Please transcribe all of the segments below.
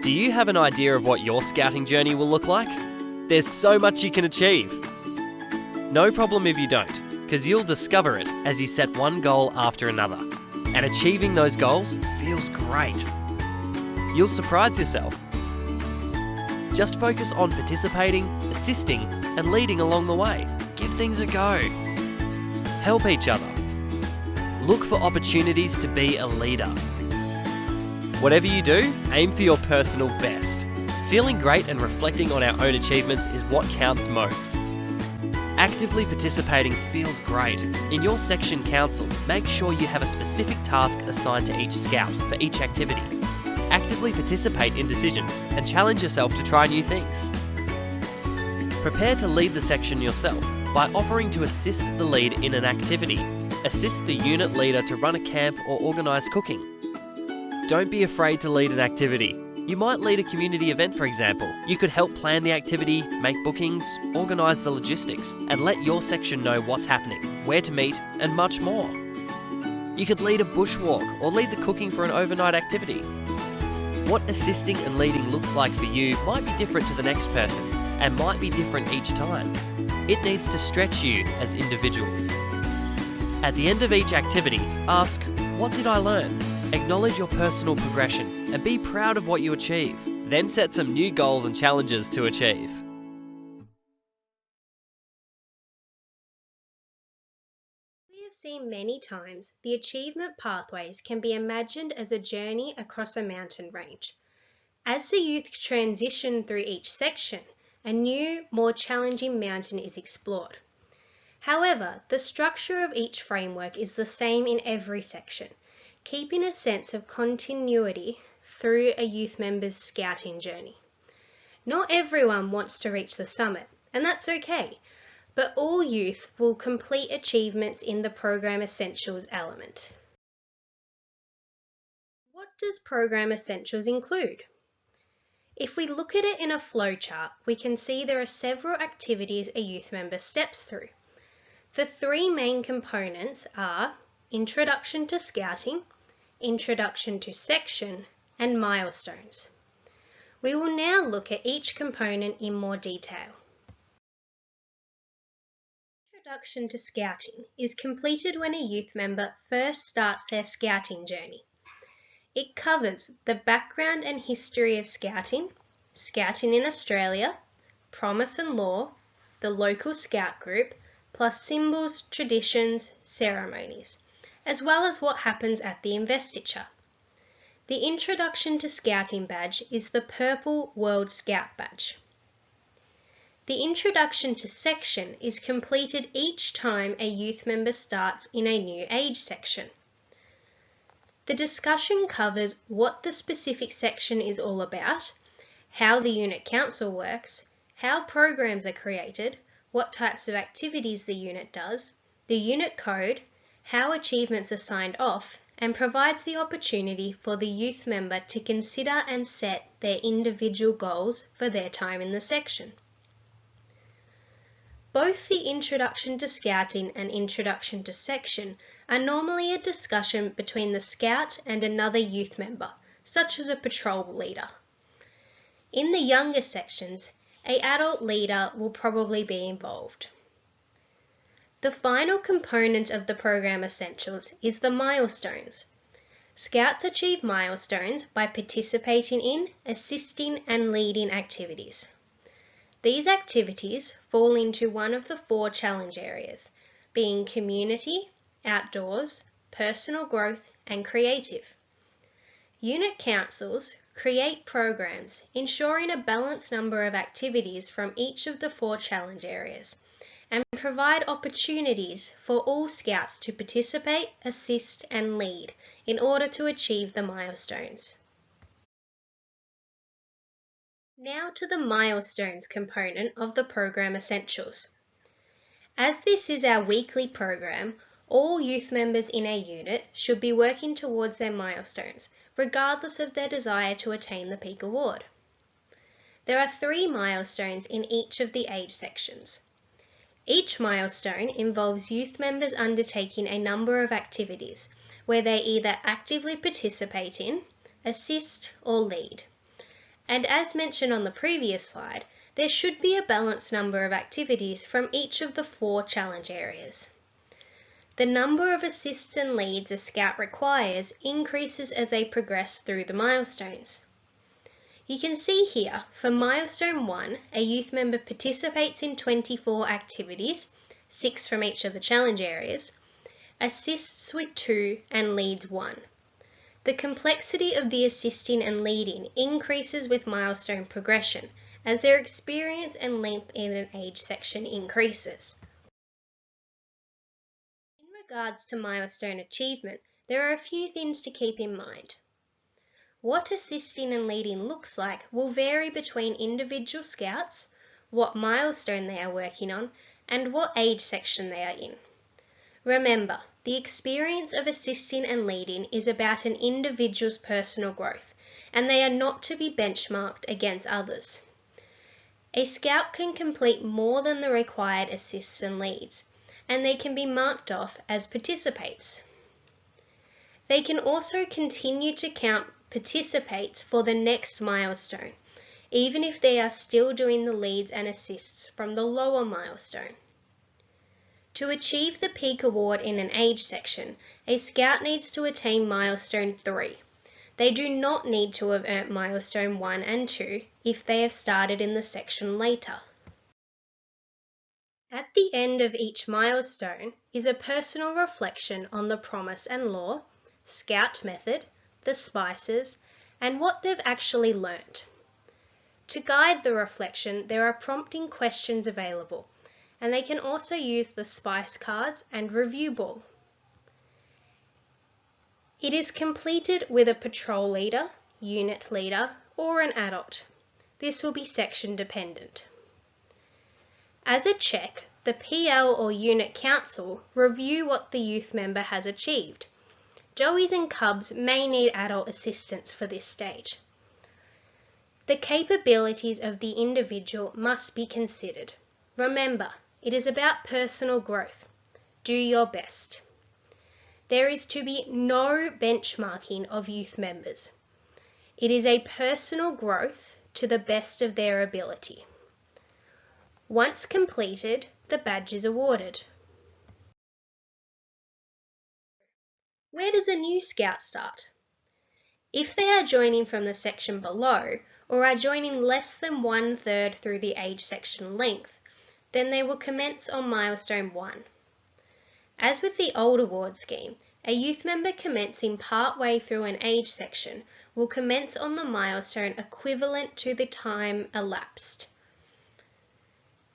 Do you have an idea of what your scouting journey will look like? There's so much you can achieve. No problem if you don't, because you'll discover it as you set one goal after another. And achieving those goals feels great. You'll surprise yourself. Just focus on participating, assisting, and leading along the way. Give things a go. Help each other. Look for opportunities to be a leader. Whatever you do, aim for your personal best. Feeling great and reflecting on our own achievements is what counts most. Actively participating feels great. In your section councils, make sure you have a specific task assigned to each scout for each activity. Actively participate in decisions and challenge yourself to try new things. Prepare to lead the section yourself by offering to assist the lead in an activity. Assist the unit leader to run a camp or organise cooking. Don't be afraid to lead an activity. You might lead a community event, for example. You could help plan the activity, make bookings, organise the logistics, and let your section know what's happening, where to meet, and much more. You could lead a bushwalk or lead the cooking for an overnight activity. What assisting and leading looks like for you might be different to the next person and might be different each time. It needs to stretch you as individuals. At the end of each activity, ask, what did I learn? Acknowledge your personal progression and be proud of what you achieve. Then set some new goals and challenges to achieve. We have seen many times the achievement pathways can be imagined as a journey across a mountain range. As the youth transition through each section, a new, more challenging mountain is explored. However, the structure of each framework is the same in every section, keeping a sense of continuity through a youth member's scouting journey. Not everyone wants to reach the summit, and that's okay, but all youth will complete achievements in the Program Essentials element. What does Program Essentials include? If we look at it in a flowchart, we can see there are several activities a youth member steps through. The three main components are Introduction to Scouting, Introduction to Section, and Milestones. We will now look at each component in more detail. Introduction to Scouting is completed when a youth member first starts their scouting journey. It covers the background and history of scouting, scouting in Australia, promise and law, the local scout group, plus symbols, traditions, ceremonies, as well as what happens at the investiture. The Introduction to Scouting badge is the purple World Scout badge. The Introduction to Section is completed each time a youth member starts in a new age section. The discussion covers what the specific section is all about, how the unit council works, how programs are created, what types of activities the unit does, the unit code, how achievements are signed off, and provides the opportunity for the youth member to consider and set their individual goals for their time in the section. Both the Introduction to Scouting and Introduction to Section are normally a discussion between the scout and another youth member, such as a patrol leader. In the younger sections, an adult leader will probably be involved. The final component of the Program Essentials is the milestones. Scouts achieve milestones by participating in, assisting and leading activities. These activities fall into one of the 4 challenge areas, being community, outdoors, personal growth and creative. Unit councils create programs ensuring a balanced number of activities from each of the 4 challenge areas and provide opportunities for all scouts to participate, assist and lead in order to achieve the milestones. Now to the milestones component of the Program Essentials. As this is our weekly program, all youth members in a unit should be working towards their milestones, regardless of their desire to attain the Peak Award. There are 3 milestones in each of the age sections. Each milestone involves youth members undertaking a number of activities, where they either actively participate in, assist or lead. And as mentioned on the previous slide, there should be a balanced number of activities from each of the 4 challenge areas. The number of assists and leads a Scout requires increases as they progress through the milestones. You can see here, for Milestone 1, a youth member participates in 24 activities, 6 from each of the challenge areas, assists with 2 and leads 1. The complexity of the assisting and leading increases with milestone progression as their experience and length in an age section increases. In regards to milestone achievement, there are a few things to keep in mind. What assisting and leading looks like will vary between individual Scouts, what milestone they are working on, and what age section they are in. Remember, the experience of assisting and leading is about an individual's personal growth, and they are not to be benchmarked against others. A Scout can complete more than the required assists and leads, and they can be marked off as participates. They can also continue to count participates for the next milestone, even if they are still doing the leads and assists from the lower milestone. To achieve the peak award in an age section, a Scout needs to attain milestone 3. They do not need to have earned milestone 1 and 2 if they have started in the section later. At the end of each milestone is a personal reflection on the promise and law, Scout method, the spices, and what they've actually learnt. To guide the reflection, there are prompting questions available, and they can also use the spice cards and review ball. It is completed with a patrol leader, unit leader, or an adult. This will be section dependent. As a check, the PL or unit council review what the youth member has achieved. Joeys and Cubs may need adult assistance for this stage. The capabilities of the individual must be considered. Remember, it is about personal growth. Do your best. There is to be no benchmarking of youth members. It is a personal growth to the best of their ability. Once completed, the badge is awarded. Where does a new Scout start? If they are joining from the section below, or are joining less than 1/3 through the age section length, then they will commence on milestone 1. As with the old award scheme, a youth member commencing part-way through an age section will commence on the milestone equivalent to the time elapsed.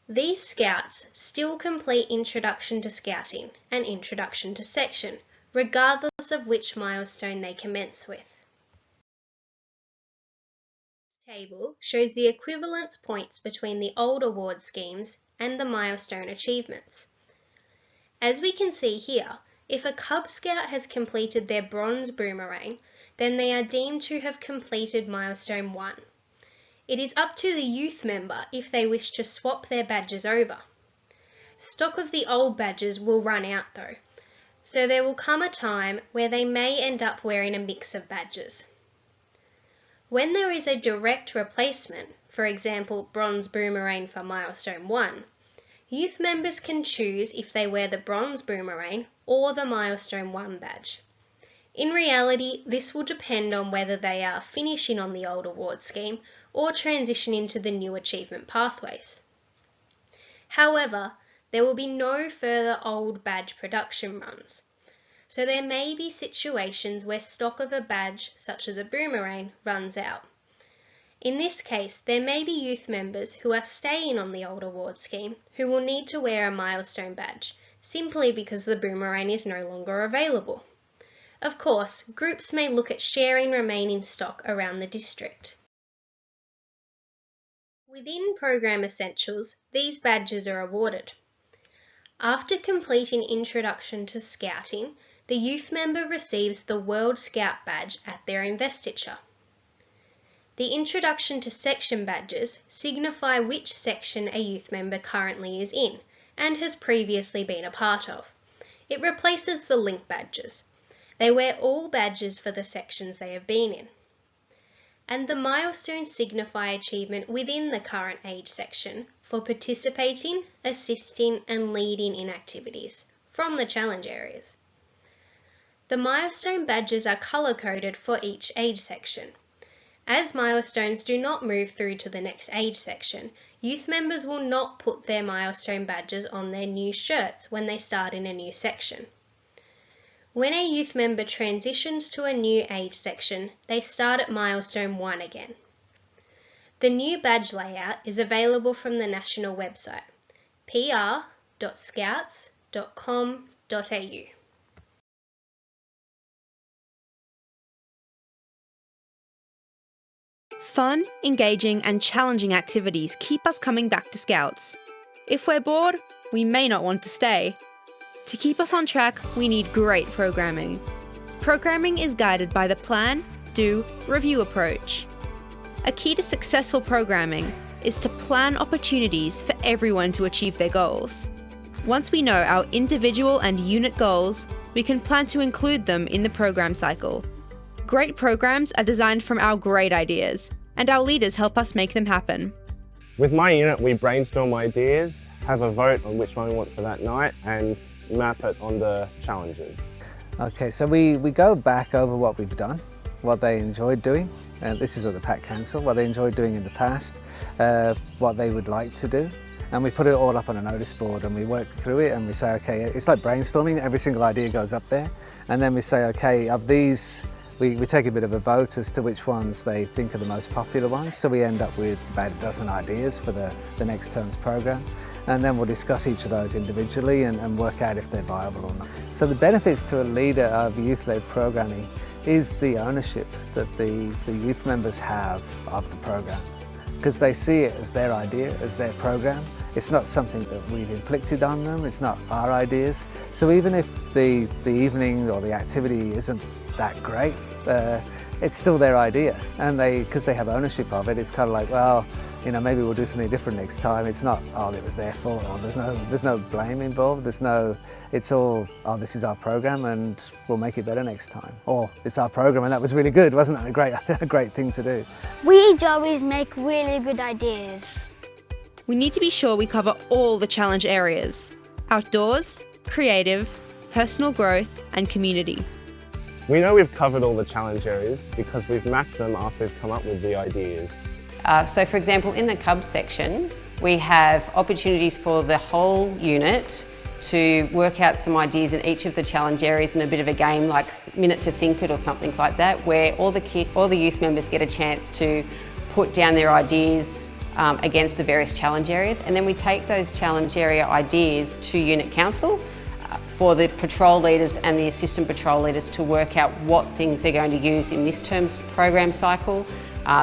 These Scouts still complete Introduction to Scouting and Introduction to Section, regardless of which milestone they commence with. This table shows the equivalence points between the old award schemes and the milestone achievements. As we can see here, if a Cub Scout has completed their bronze boomerang, then they are deemed to have completed milestone 1. It is up to the youth member if they wish to swap their badges over. Stock of the old badges will run out though, so there will come a time where they may end up wearing a mix of badges. When there is a direct replacement, for example bronze boomerang for milestone 1, youth members can choose if they wear the bronze boomerang or the milestone 1 badge. In reality, this will depend on whether they are finishing on the old award scheme or transitioning to the new achievement pathways. However, there will be no further old badge production runs, so there may be situations where stock of a badge, such as a boomerang, runs out. In this case, there may be youth members who are staying on the old award scheme who will need to wear a milestone badge, simply because the boomerang is no longer available. Of course, groups may look at sharing remaining stock around the district. Within Program Essentials, these badges are awarded. After completing Introduction to Scouting, the youth member receives the World Scout badge at their investiture. The Introduction to Section badges signify which section a youth member currently is in and has previously been a part of. It replaces the link badges. They wear all badges for the sections they have been in. and the milestones signify achievement within the current age section for participating, assisting and leading in activities from the challenge areas. The milestone badges are colour-coded for each age section. As milestones do not move through to the next age section, youth members will not put their milestone badges on their new shirts when they start in a new section. When a youth member transitions to a new age section, they start at milestone 1 again. The new badge layout is available from the national website, pr.scouts.com.au. Fun, engaging and challenging activities keep us coming back to Scouts. If we're bored, we may not want to stay. To keep us on track, we need great programming. Programming is guided by the plan, do, review approach. A key to successful programming is to plan opportunities for everyone to achieve their goals. Once we know our individual and unit goals, we can plan to include them in the program cycle. Great programs are designed from our great ideas, and our leaders help us make them happen. With my unit, we brainstorm ideas, have a vote on which one we want for that night, and map it on the challenges. Okay, so we go back over what we've done, what they enjoyed doing, and this is at the Pack Council, what they enjoyed doing in the past, what they would like to do, and we put it all up on a notice board and we work through it and we say, okay, it's like brainstorming, every single idea goes up there, and then we say, okay, of these, we take a bit of a vote as to which ones they think are the most popular ones, so we end up with about a dozen ideas for the next term's program, and then we'll discuss each of those individually and work out if they're viable or not. So the benefits to a leader of youth-led programming is the ownership that the youth members have of the program, because they see it as their idea, as their program. It's not something that we've inflicted on them, it's not our ideas. So even if the evening or the activity isn't that great, it's still their idea, and because they have ownership of it, it's kind of like, well, you know, maybe we'll do something different next time. It's not, oh, it was their fault, or there's no blame involved. It's all, oh, this is our program and we'll make it better next time. Or it's our program and that was really good, wasn't that a great thing to do? We Joeys make really good ideas. We need to be sure we cover all the challenge areas: outdoors, creative, personal growth and community. We know we've covered all the challenge areas because we've mapped them after we've come up with the ideas. So for example, in the Cubs section, we have opportunities for the whole unit to work out some ideas in each of the challenge areas in a bit of a game like Minute to Think It or something like that, where all the youth members get a chance to put down their ideas against the various challenge areas, and then we take those challenge area ideas to Unit Council for the patrol leaders and the assistant patrol leaders to work out what things they're going to use in this term's program cycle,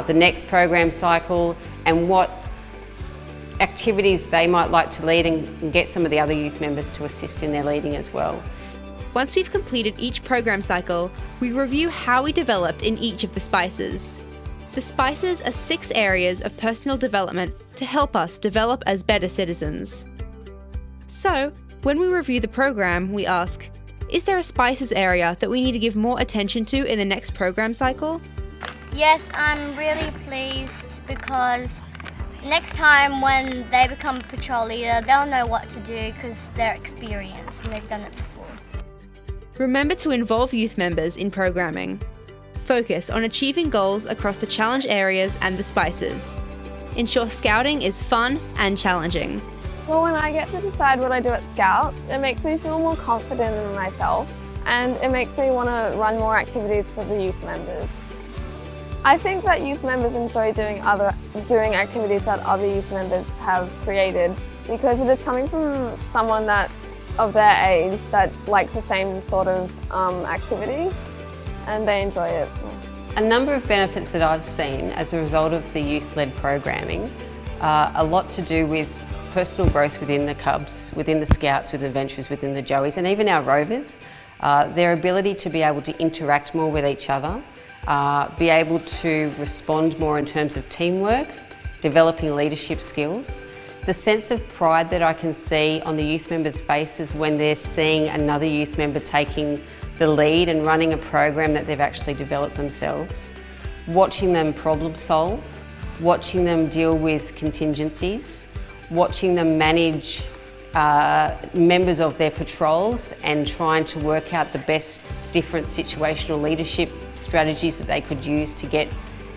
the next program cycle, and what activities they might like to lead, and get some of the other youth members to assist in their leading as well. Once we've completed each program cycle, we review how we developed in each of the spices. The spices are 6 areas of personal development to help us develop as better citizens. So, when we review the program, we ask, is there a spices area that we need to give more attention to in the next program cycle? Yes, I'm really pleased because next time when they become a patrol leader, they'll know what to do because they're experienced and they've done it before. Remember to involve youth members in programming. Focus on achieving goals across the challenge areas and the spices. Ensure Scouting is fun and challenging. Well, when I get to decide what I do at Scouts, it makes me feel more confident in myself, and it makes me want to run more activities for the youth members. I think that youth members enjoy doing activities that other youth members have created, because it is coming from someone of their age that likes the same sort of activities, and they enjoy it. A number of benefits that I've seen as a result of the youth-led programming are a lot to do with personal growth within the Cubs, within the Scouts, within the Adventurers, within the Joeys, and even our Rovers. Their ability to be able to interact more with each other, be able to respond more in terms of teamwork, developing leadership skills. The sense of pride that I can see on the youth members' faces when they're seeing another youth member taking the lead and running a program that they've actually developed themselves. watching them problem solve, watching them deal with contingencies, watching them manage members of their patrols and trying to work out the best different situational leadership strategies that they could use to get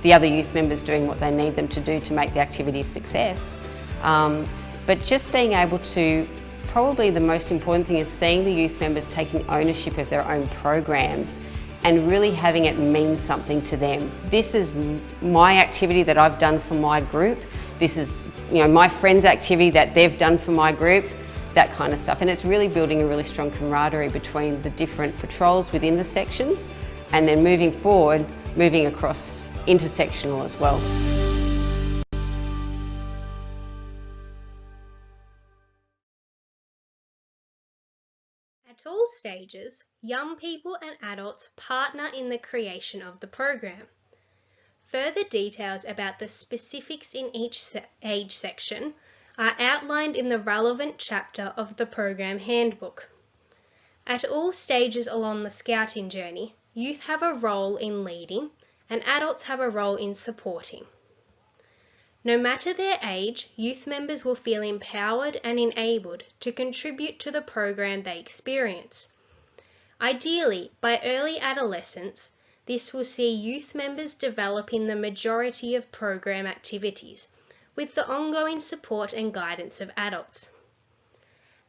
the other youth members doing what they need them to do to make the activity a success. But just being able to, probably the most important thing is seeing the youth members taking ownership of their own programs and really having it mean something to them. This is my activity that I've done for my group. This is, my friends' activity that they've done for my group, that kind of stuff. And it's really building a really strong camaraderie between the different patrols within the sections, and then moving forward, moving across intersectional as well. At all stages, young people and adults partner in the creation of the program. Further details about the specifics in each age section are outlined in the relevant chapter of the program handbook. At all stages along the scouting journey, youth have a role in leading and adults have a role in supporting. No matter their age, youth members will feel empowered and enabled to contribute to the program they experience. Ideally, by early adolescence, this will see youth members developing the majority of program activities, with the ongoing support and guidance of adults.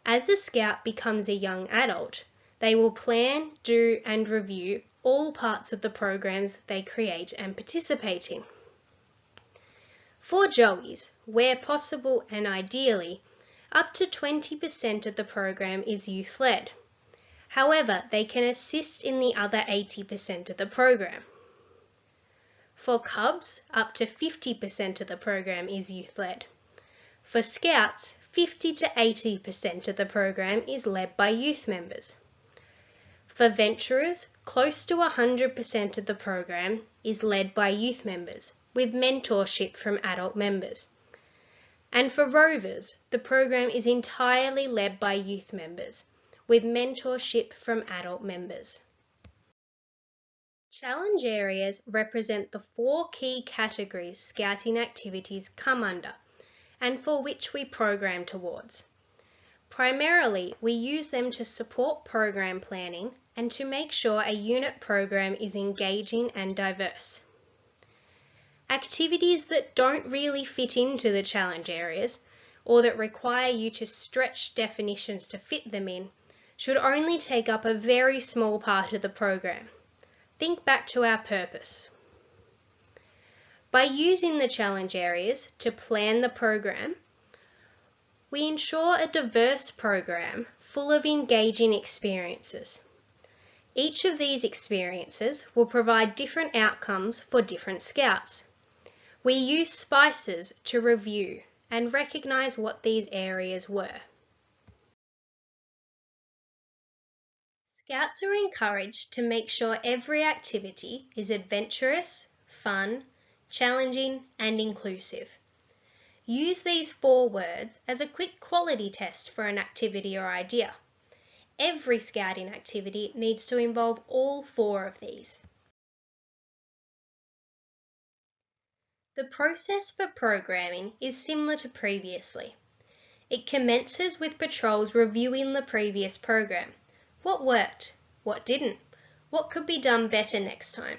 As the scout becomes a young adult, they will plan, do and review all parts of the programs they create and participate in. For Joeys, where possible and ideally, up to 20% of the program is youth-led. However, they can assist in the other 80% of the program. For Cubs, up to 50% of the program is youth-led. For Scouts, 50 to 80% of the program is led by youth members. For Venturers, close to 100% of the program is led by youth members, with mentorship from adult members. And for Rovers, the program is entirely led by youth members, with mentorship from adult members. Challenge areas represent the 4 key categories scouting activities come under, and for which we program towards. Primarily, we use them to support program planning and to make sure a unit program is engaging and diverse. Activities that don't really fit into the challenge areas, or that require you to stretch definitions to fit them in, should only take up a very small part of the program. Think back to our purpose. By using the challenge areas to plan the program, we ensure a diverse program full of engaging experiences. Each of these experiences will provide different outcomes for different scouts. We use spices to review and recognise what these areas were. Scouts are encouraged to make sure every activity is adventurous, fun, challenging and inclusive. Use these 4 words as a quick quality test for an activity or idea. Every scouting activity needs to involve all 4 of these. The process for programming is similar to previously. It commences with patrols reviewing the previous program. What worked? What didn't? What could be done better next time?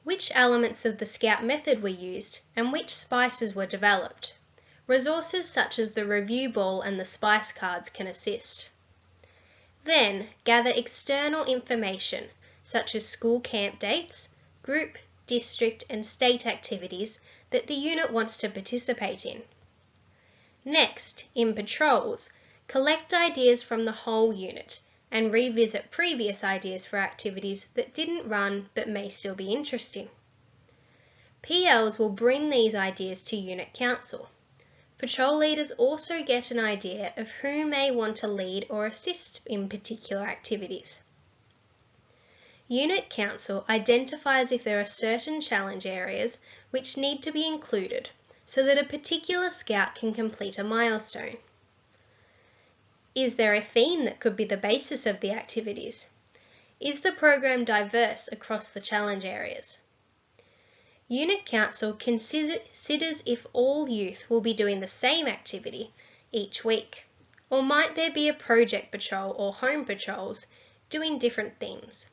Which elements of the Scout method were used and which spices were developed? Resources such as the review ball and the spice cards can assist. Then gather external information such as school camp dates, group, district and state activities that the unit wants to participate in. Next, in patrols, collect ideas from the whole unit and revisit previous ideas for activities that didn't run but may still be interesting. PLs will bring these ideas to Unit Council. Patrol leaders also get an idea of who may want to lead or assist in particular activities. Unit Council identifies if there are certain challenge areas which need to be included so that a particular scout can complete a milestone. Is there a theme that could be the basis of the activities? Is the program diverse across the challenge areas? Unit Council considers if all youth will be doing the same activity each week, or might there be a project patrol or home patrols doing different things.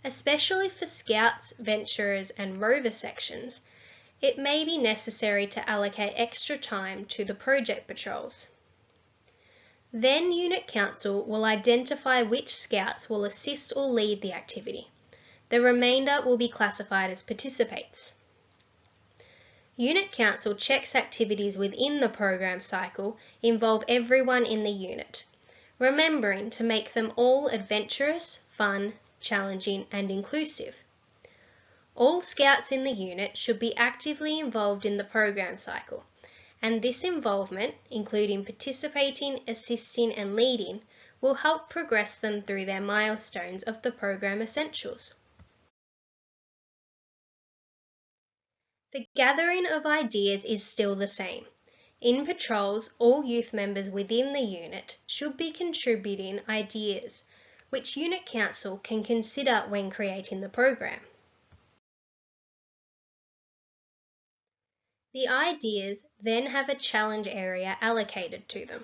Especially for Scouts, Venturers and Rover sections, it may be necessary to allocate extra time to the project patrols. Then Unit Council will identify which Scouts will assist or lead the activity. The remainder will be classified as participates. Unit Council checks activities within the program cycle involve everyone in the unit, remembering to make them all adventurous, fun, challenging and inclusive. All Scouts in the unit should be actively involved in the program cycle, and this involvement, including participating, assisting and leading, will help progress them through their milestones of the program essentials. The gathering of ideas is still the same. In patrols, all youth members within the unit should be contributing ideas, which Unit Council can consider when creating the program. The ideas then have a challenge area allocated to them.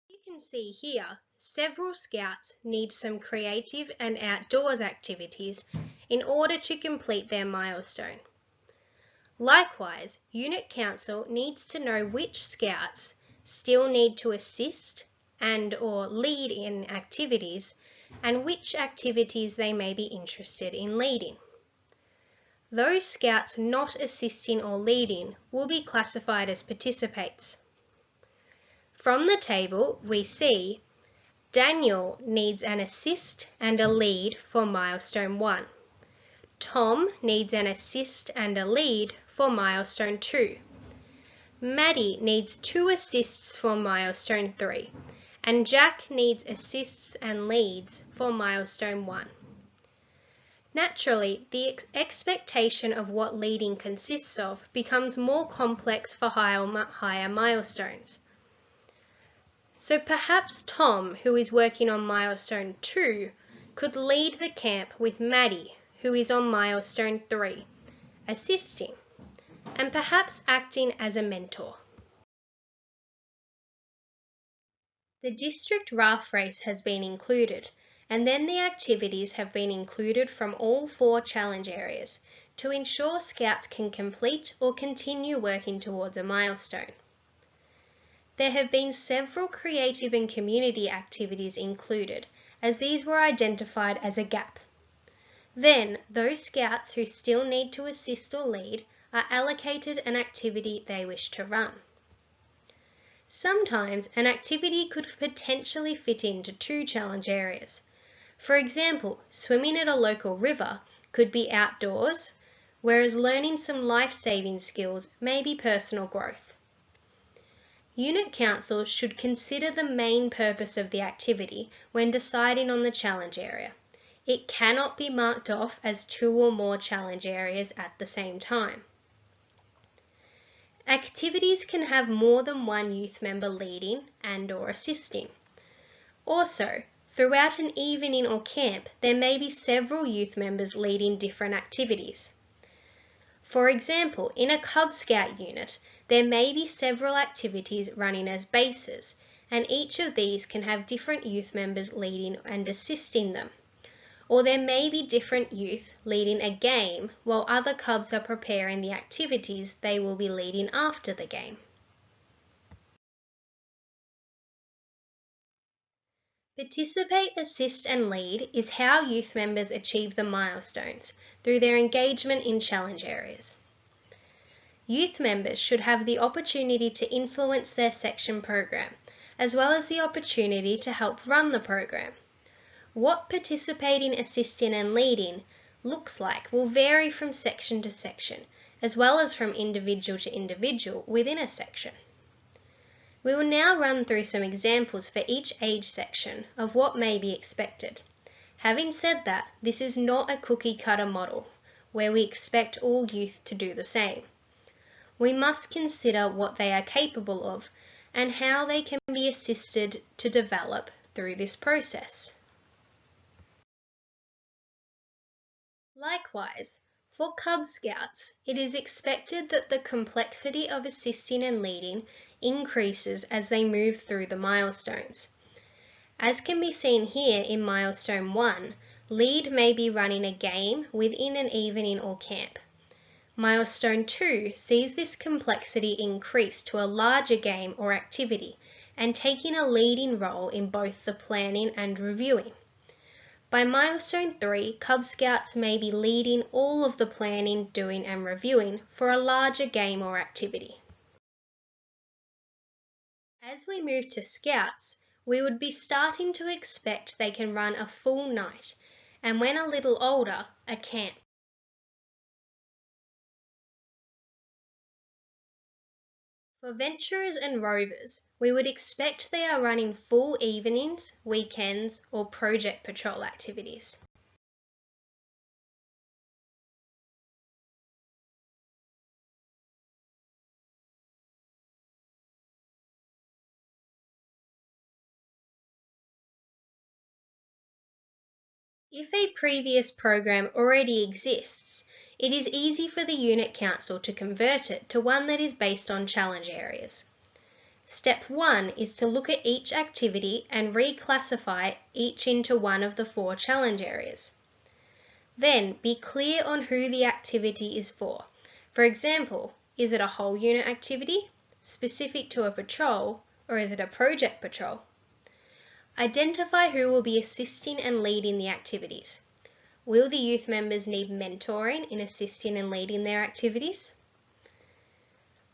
You can see here, several Scouts need some creative and outdoors activities in order to complete their milestone. Likewise, Unit Council needs to know which Scouts still need to assist and/or lead in activities and which activities they may be interested in leading. Those Scouts not assisting or leading will be classified as participates. From the table, we see Daniel needs an assist and a lead for milestone 1. Tom needs an assist and a lead for milestone 2. Maddie needs 2 assists for milestone 3, and Jack needs assists and leads for milestone 1. Naturally, the expectation of what leading consists of becomes more complex for higher milestones. So perhaps Tom, who is working on milestone 2, could lead the camp with Maddie, who is on milestone 3, assisting, and perhaps acting as a mentor. The district raft race has been included, and then the activities have been included from all 4 challenge areas to ensure Scouts can complete or continue working towards a milestone. There have been several creative and community activities included, as these were identified as a gap. Then, those Scouts who still need to assist or lead are allocated an activity they wish to run. Sometimes an activity could potentially fit into 2 challenge areas. For example, swimming at a local river could be outdoors, whereas learning some life-saving skills may be personal growth. Unit Council should consider the main purpose of the activity when deciding on the challenge area. It cannot be marked off as 2 or more challenge areas at the same time. Activities can have more than one youth member leading and/or assisting. Also, throughout an evening or camp, there may be several youth members leading different activities. For example, in a Cub Scout unit, there may be several activities running as bases, and each of these can have different youth members leading and assisting them. Or there may be different youth leading a game while other Cubs are preparing the activities they will be leading after the game. Participate, assist and lead is how youth members achieve the milestones through their engagement in challenge areas. Youth members should have the opportunity to influence their section program, as well as the opportunity to help run the program. What participating, assisting and leading looks like will vary from section to section, as well as from individual to individual within a section. We will now run through some examples for each age section of what may be expected. Having said that, this is not a cookie-cutter model where we expect all youth to do the same. We must consider what they are capable of and how they can be assisted to develop through this process. Likewise, for Cub Scouts, it is expected that the complexity of assisting and leading increases as they move through the milestones. As can be seen here in Milestone 1, lead may be running a game within an evening or camp. Milestone 2 sees this complexity increase to a larger game or activity and taking a leading role in both the planning and reviewing. By Milestone 3, Cub Scouts may be leading all of the planning, doing and reviewing for a larger game or activity. As we move to Scouts, we would be starting to expect they can run a full night, and when a little older, a camp. For Venturers and Rovers, we would expect they are running full evenings, weekends, or project patrol activities. If a previous program already exists, it is easy for the Unit Council to convert it to one that is based on challenge areas. Step 1 is to look at each activity and reclassify each into one of the 4 challenge areas. Then be clear on who the activity is for. For example, is it a whole unit activity, specific to a patrol, or is it a project patrol? Identify who will be assisting and leading the activities. Will the youth members need mentoring in assisting and leading their activities?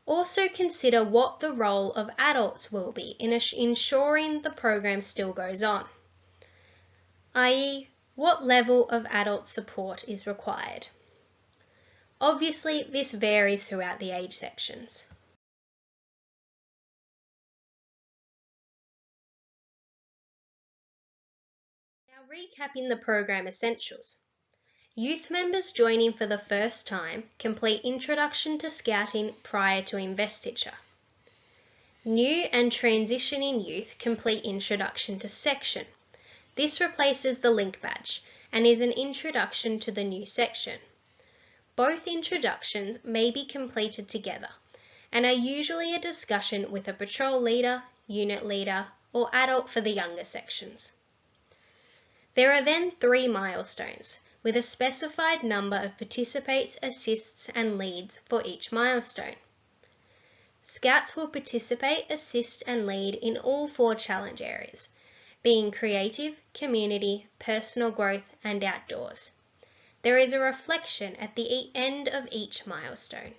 Also consider what the role of adults will be in ensuring the program still goes on, i.e., what level of adult support is required. Obviously, this varies throughout the age sections. Now recapping the program essentials. Youth members joining for the first time complete Introduction to Scouting prior to investiture. New and transitioning youth complete Introduction to Section. This replaces the link badge and is an introduction to the new section. Both introductions may be completed together and are usually a discussion with a patrol leader, unit leader, or adult for the younger sections. There are then 3 milestones, with a specified number of participates, assists and leads for each milestone. Scouts will participate, assist and lead in all 4 challenge areas, being creative, community, personal growth and outdoors. There is a reflection at the end of each milestone.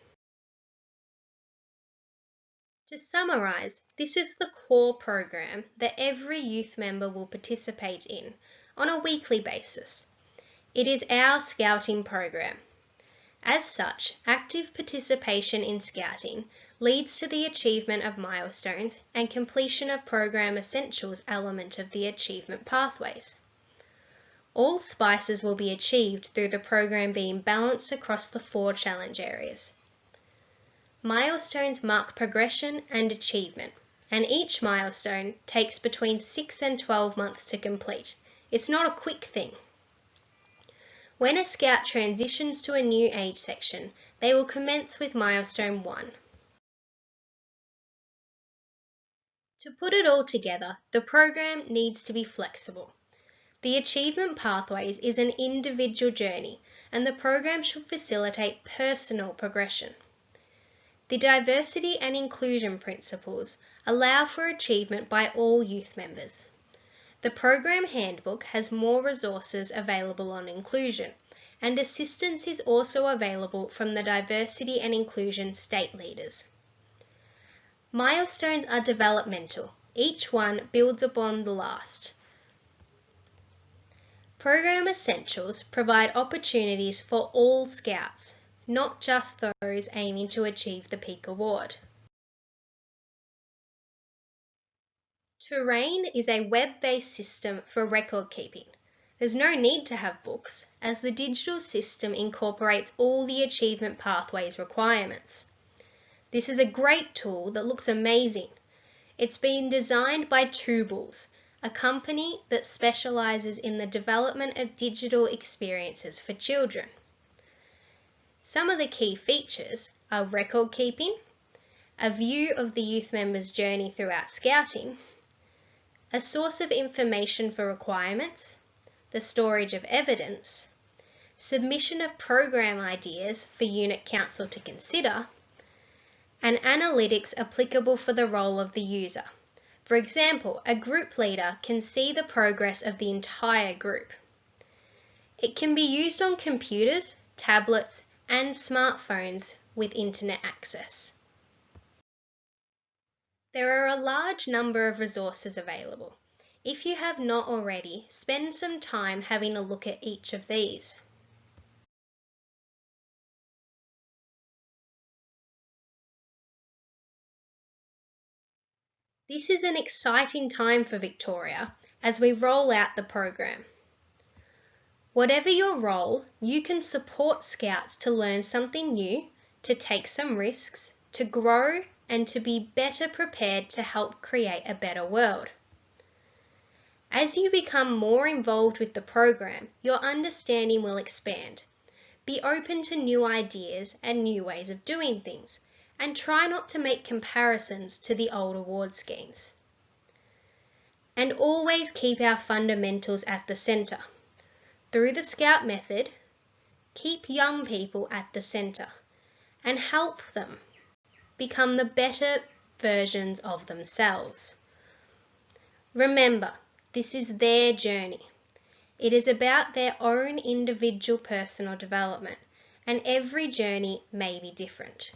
To summarise, this is the core program that every youth member will participate in on a weekly basis. It is our Scouting program. As such, active participation in Scouting leads to the achievement of milestones and completion of program essentials element of the achievement pathways. All SPICEs will be achieved through the program being balanced across the 4 challenge areas. Milestones mark progression and achievement, and each milestone takes between 6 and 12 months to complete. It's not a quick thing. When a Scout transitions to a new age section, they will commence with Milestone 1. To put it all together, the program needs to be flexible. The achievement pathways is an individual journey, and the program should facilitate personal progression. The diversity and inclusion principles allow for achievement by all youth members. The program handbook has more resources available on inclusion, and assistance is also available from the diversity and inclusion state leaders. Milestones are developmental. Each one builds upon the last. Program essentials provide opportunities for all Scouts, not just those aiming to achieve the Peak Award. Terrain is a web-based system for record keeping. There's no need to have books, as the digital system incorporates all the achievement pathways requirements. This is a great tool that looks amazing. It's been designed by Two Bulls, a company that specialises in the development of digital experiences for children. Some of the key features are record keeping, a view of the youth member's journey throughout Scouting, a source of information for requirements, the storage of evidence, submission of program ideas for unit council to consider, and analytics applicable for the role of the user. For example, a group leader can see the progress of the entire group. It can be used on computers, tablets, and smartphones with internet access. There are a large number of resources available. If you have not already, spend some time having a look at each of these. This is an exciting time for Victoria as we roll out the program. Whatever your role, you can support Scouts to learn something new, to take some risks, to grow, and to be better prepared to help create a better world. As you become more involved with the program, your understanding will expand. Be open to new ideas and new ways of doing things, and try not to make comparisons to the old award schemes. And always keep our fundamentals at the centre. Through the Scout method, keep young people at the centre and help them become the better versions of themselves. Remember, this is their journey. It is about their own individual personal development, and every journey may be different.